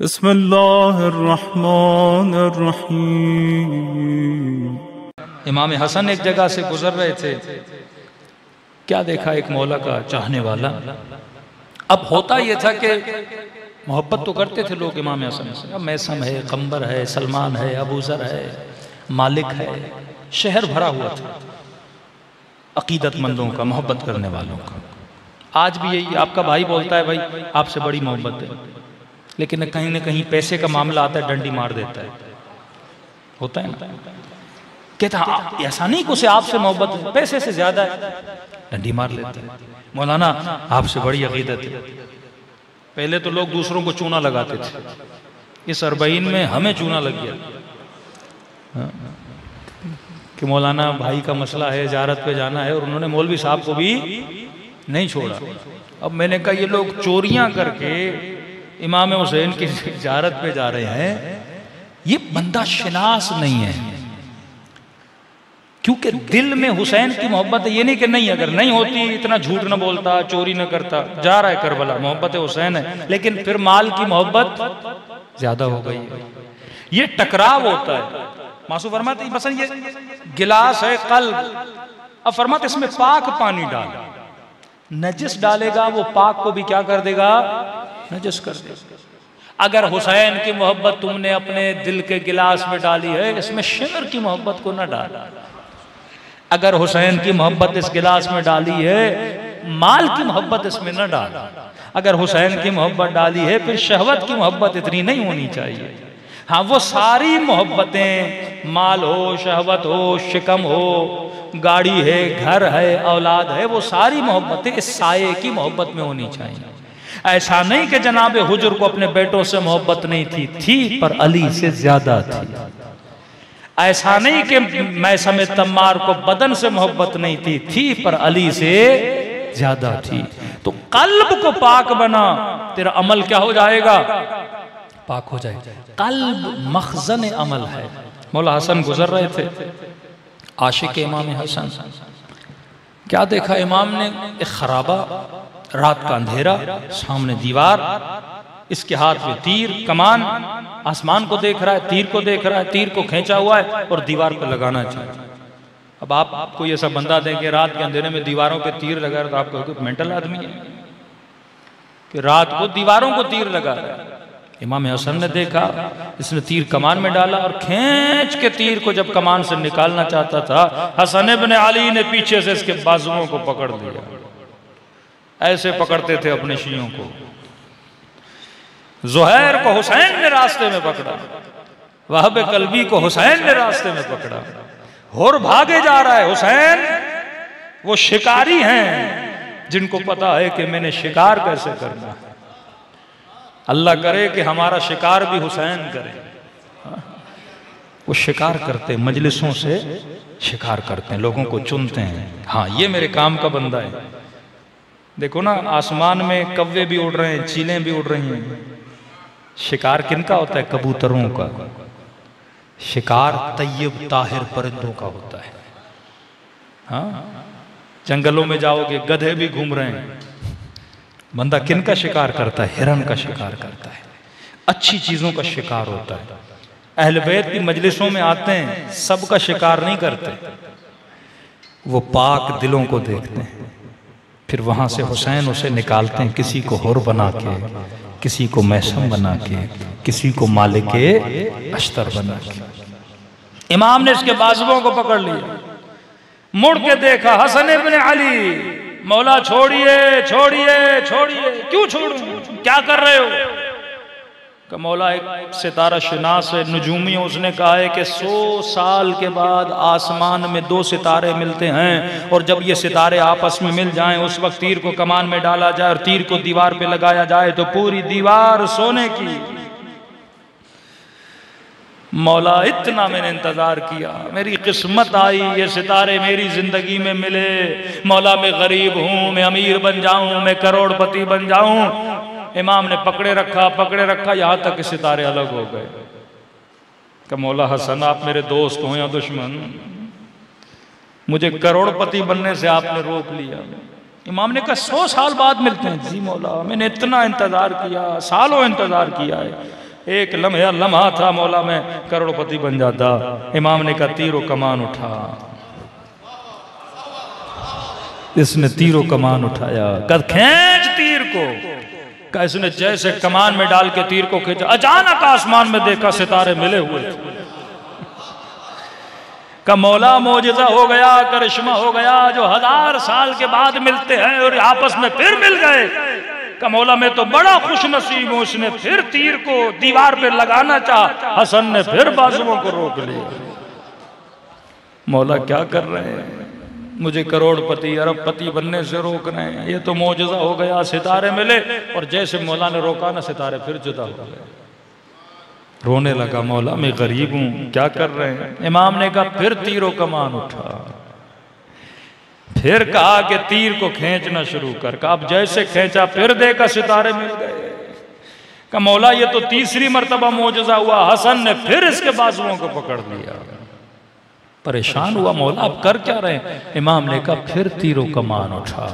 बिस्मिल्लाहिर्रहमानिर्रहीम। इमाम हसन एक जगह से गुजर रहे थे, क्या देखा, एक मौला का चाहने वाला। अब होता यह था कि मोहब्बत तो करते थे लोग इमाम हसन से। अब मैसम है, कंबर है, सलमान है, अबूजर है, मालिक है, शहर भरा हुआ था अकीदतमंदों का, मोहब्बत करने वालों का। आज भी यही, आपका भाई बोलता है भाई आपसे बड़ी मोहब्बत है, लेकिन कहीं ना कहीं पैसे का मामला आता है, डंडी मार देता है। होता है ना, कहता ऐसा नहीं कुछ आपसे मोहब्बत है, पैसे से ज्यादा है, डंडी मार लेता है। मौलाना आपसे बड़ी अकीदत है। पहले तो लोग दूसरों को चूना लगाते थे, इस 40 में हमें चूना लग गया कि मौलाना भाई का मसला है, ज़ियारत पे जाना है, और उन्होंने मौलवी साहब को भी नहीं छोड़ा। अब मैंने कहा ये लोग चोरियां करके इमाम हुसैन की ज़ियारत पे जा रहे हैं, ये बंदा शिनास नहीं है, क्योंकि दिल में हुसैन की मोहब्बत है। ये नहीं कि नहीं, अगर नहीं होती इतना झूठ न बोलता, चोरी न करता। जा रहा है करबला, मोहब्बत हुसैन है, लेकिन फिर माल की मोहब्बत ज्यादा हो गई। ये टकराव होता है। मासूम फरमाते मसलन ये गिलास है कल्ब, अब फरमाते इसमें पाक पानी डाल, नजिस डालेगा वो पाक को भी क्या कर देगा, नजिस कर देगा। अगर हुसैन की मोहब्बत तुमने अपने दिल के गिलास में डाली है, इसमें शिमर की मोहब्बत को न डाला। अगर हुसैन की मोहब्बत इस गिलास में डाली है, माल की मोहब्बत इसमें न डाला। अगर हुसैन की मोहब्बत डाली है, फिर शहवत की मोहब्बत इतनी नहीं होनी चाहिए। हाँ, वो सारी मोहब्बतें, माल हो, शहवत हो, शिकम हो, गाड़ी है, घर है, औलाद है, वो सारी मोहब्बतें इस साये की मोहब्बत में होनी चाहिए। ऐसा नहीं कि जनाब हुजूर को अपने बेटों से मोहब्बत नहीं थी पर अली से ज्यादा थी। ऐसा नहीं कि मैसम तम्मार को बदन से मोहब्बत नहीं थी पर अली से ज्यादा थी। तो कल्ब को पाक बना, तेरा अमल क्या हो जाएगा, पाक हो जाएगा। कल्ब मखजन अमल है। मौला हसन गुजर रहे थे, आशिक इमाम हसन। क्या देखा इमाम ने, एक खराबा, रात का अंधेरा, सामने दीवार, इसके हाथ में तीर कमान, आसमान को देख रहा है, तीर को देख रहा है, तीर को खींचा हुआ है और दीवार पर लगाना चाहिए। अब आपको ये सब बंदा देंगे रात के अंधेरे में दीवारों पे तीर लगा रहा, तो आप कहोगे मेंटल आदमी है कि रात को दीवारों को तीर लगा रहा है। इमाम हसन ने देखा, इसने तीर कमान में डाला और खींच के तीर को जब कमान से निकालना चाहता था, हसन इब्न अली ने पीछे से इसके बाजुओं को पकड़ लिया। ऐसे पकड़ते थे अपने शियों को। ज़ुहैर को हुसैन ने रास्ते में पकड़ा, वहाब कल्बी को हुसैन ने रास्ते में पकड़ा, और भागे जा रहा है। हुसैन वो शिकारी हैं जिनको पता है कि मैंने शिकार कैसे करना है। अल्लाह करे कि हमारा शिकार भी हुसैन करे। वो शिकार करते, मजलिसों से शिकार करते हैं, लोगों को चुनते हैं। हाँ, ये मेरे काम का बंदा है। देखो ना, आसमान में कव्वे भी उड़ रहे हैं, चीलें भी उड़ रही हैं। शिकार किनका होता है, कबूतरों का। शिकार तैयब ताहिर परिंदों का होता है। हाँ, जंगलों में जाओगे गधे भी घूम रहे हैं। बंदा किनका शिकार करता है, हिरन का शिकार करता है, अच्छी चीजों का शिकार होता है। अहले बैत की मजलिसों में आते हैं, सबका शिकार नहीं करते, वो पाक दिलों को देखते हैं, फिर वहां से हुसैन उसे निकालते हैं, किसी को हुर बना के, किसी को मैसम बना के, किसी को मालिके अश्तर बना के। इमाम ने इसके बाजुओं को पकड़ लिया, मुड़ के देखा, हसन इब्न अली, मौला छोड़िए छोड़िए छोड़िए। क्यों छोड़ूं, क्या कर रहे हो? कि मौला एक सितारा शनास है, नजूमी, उसने कहा है कि 100 साल के बाद आसमान में 2 सितारे मिलते हैं, और जब ये सितारे आपस में मिल जाएं, उस वक्त तीर को कमान में डाला जाए और तीर को दीवार पे लगाया जाए तो पूरी दीवार सोने की। मौला इतना मैंने इंतजार किया, मेरी किस्मत आई, ये सितारे मेरी जिंदगी में मिले। मौला मैं गरीब हूं, मैं अमीर बन जाऊं, मैं करोड़पति बन जाऊं। इमाम ने पकड़े रखा, यहां तक कि सितारे अलग हो गए। कि मौला हसन आप मेरे दोस्त हो या दुश्मन, मुझे करोड़पति बनने से आपने रोक लिया। इमाम ने कहा 100 साल बाद मिलते हैं। जी मौला, मैंने इतना इंतजार किया, सालों इंतजार किया है। एक लम्हा था मौला में करोड़पति बन जाता। इमाम ने कहा तीर व कमान उठा। इसने तीर व कमान उठाया, कद खींच तीर को। का इसने जैसे कमान में डाल के तीर को खींचा, अचानक आसमान में देखा सितारे मिले हुए थे। का मौला मौजिज़ा हो गया, करिश्मा हो गया, जो 1000 साल के बाद मिलते हैं और आपस में फिर मिल गए। का मौला मैं तो बड़ा खुश नसीब हूं। उसने फिर तीर को दीवार पे लगाना चाहा, हसन ने फिर बाजुओं को रोक लिया। मौला क्या कर रहे हैं, मुझे करोड़पति अरबपति बनने से रोक रहे हैं। ये तो मौजिज़ा हो गया, सितारे मिले और जैसे मौला ने रोका ना, सितारे फिर जुदा हो गए। रोने लगा, मौला मैं गरीब हूं, क्या कर रहे हैं। इमाम ने कहा फिर तीरों कमान उठा। फिर कहा कि तीर को खींचना शुरू कर। कहा अब जैसे खींचा फिर देखा सितारे मिल गए। कहा मौला ये तो तीसरी मर्तबा मौजज़ा हुआ। हसन ने फिर इसके बाजुओं को पकड़ लिया। परेशान हुआ, मौला आप कर क्या रहे हैं। इमाम ने कहा फिर तीरों कमान उठा।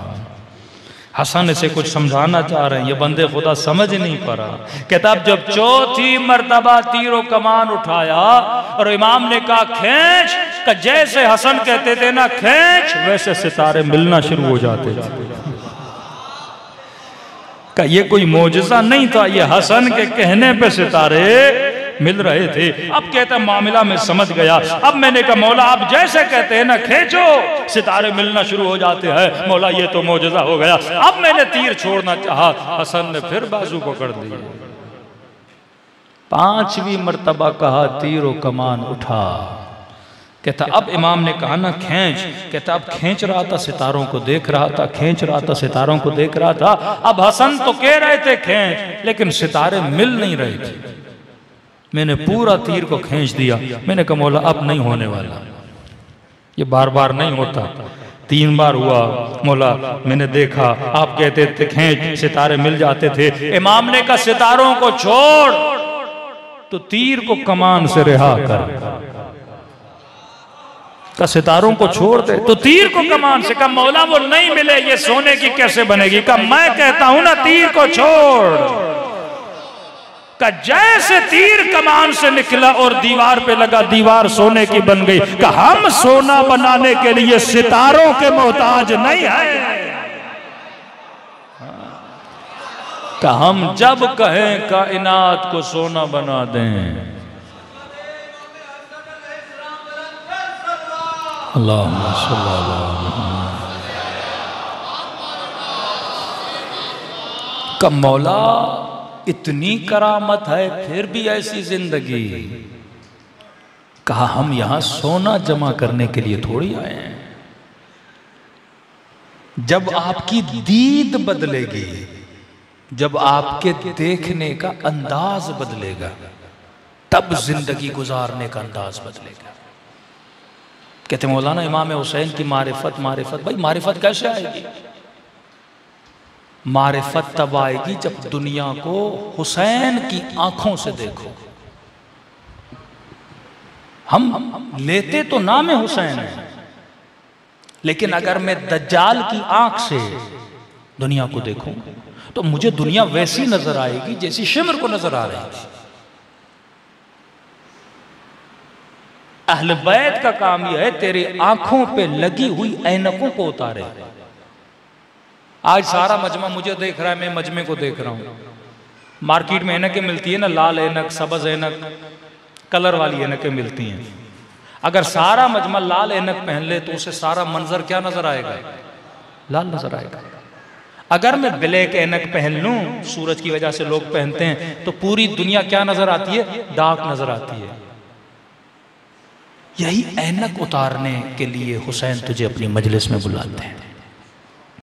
हसन इसे कुछ समझाना चाह रहे हैं, ये बंदे खुदा समझ नहीं पा रहा। कहता अब जब चौथी मर्तबा तीरों कमान उठाया और इमाम ने कहा खींच, का जैसे हसन कहते थे ना खींच, वैसे सितारे मिलना शुरू हो जाते थे। का ये कोई मौजज़ा नहीं था, ये हसन के कहने पे सितारे मिल रहे थे। अब कहता मामला में समझ गया। अब मैंने कहा मौला आप जैसे कहते हैं ना खींचो, सितारे मिलना शुरू हो जाते हैं। मौला ये तो मौजज़ा हो गया। अब मैंने तीर छोड़ना चाहा, हसन ने फिर बाजू पकड़ ली। 5वीं मर्तबा कहा तीरों कमान उठा। कहता अब इमाम ने कहा ना खींच। कहता अब खींच रहा था, सितारों को देख रहा था, खींच रहा था, सितारों को देख रहा था। अब हसन तो कह रहे थे खींच, लेकिन सितारे मिल नहीं रहे थे। मैंने पूरा तीर को खींच दिया। मैंने कहा मौला अब नहीं होने वाला, ये बार बार नहीं होता। 3 बार हुआ। मौला मैंने देखा आप कहते थे खींच, सितारे मिल जाते थे। इमाम ने कहा सितारों को छोड़, तो तीर को कमान से रिहा कर। का सितारों को छोड़ दे तो तीर को कमान से। कहा मौला वो नहीं मिले, ये सोने की कैसे बनेगी। कहा मैं कहता हूं ना तीर को छोड़। का जैसे तीर कमान से निकला और दीवार पे लगा, दीवार सोने की बन गई। का हम सोना बनाने के लिए सितारों के मोहताज नहीं है। का हम जब कहें कायनात को सोना बना दें। अल्लाहुम्मा सल्ली अला मुहम्मद। का मौला इतनी करामत है फिर भी ऐसी जिंदगी। कहा हम यहां सोना जमा करने के लिए थोड़ी आए हैं। जब आपकी दीद बदलेगी, जब आपके देखने का अंदाज बदलेगा, तब जिंदगी गुजारने का अंदाज बदलेगा। कहते मौलाना इमाम हुसैन की मारिफत। मारिफत भाई मारिफत कैसे आएगी। मारिफत तब आएगी जब दुनिया को हुसैन की आंखों से देखो। हम लेते तो नाम हुसैन है, लेकिन अगर मैं दज्जाल की आंख से दुनिया को देखूं तो मुझे दुनिया वैसी नजर आएगी जैसी शिमर को नजर आ रही थी। अहले बैत का काम यह है तेरी आंखों पे लगी हुई ऐनकों को उतारे। आज सारा मजमा मुझे देख रहा है, मैं मजमे को देख रहा हूं। मार्केट में ऐनकें मिलती है ना, लाल ऐनक, सब्ज ऐनक, कलर वाली ऐनकें मिलती हैं। अगर सारा मजमा लाल ऐनक पहन ले तो उसे सारा मंजर क्या नजर आएगा, लाल नजर आएगा। अगर मैं ब्लैक ऐनक पहन लूं, सूरज की वजह से लोग पहनते हैं, तो पूरी दुनिया क्या नजर आती है, डार्क नजर आती है। यही ऐनक उतारने के लिए हुसैन तुझे अपनी मजलिस में बुलाते हैं।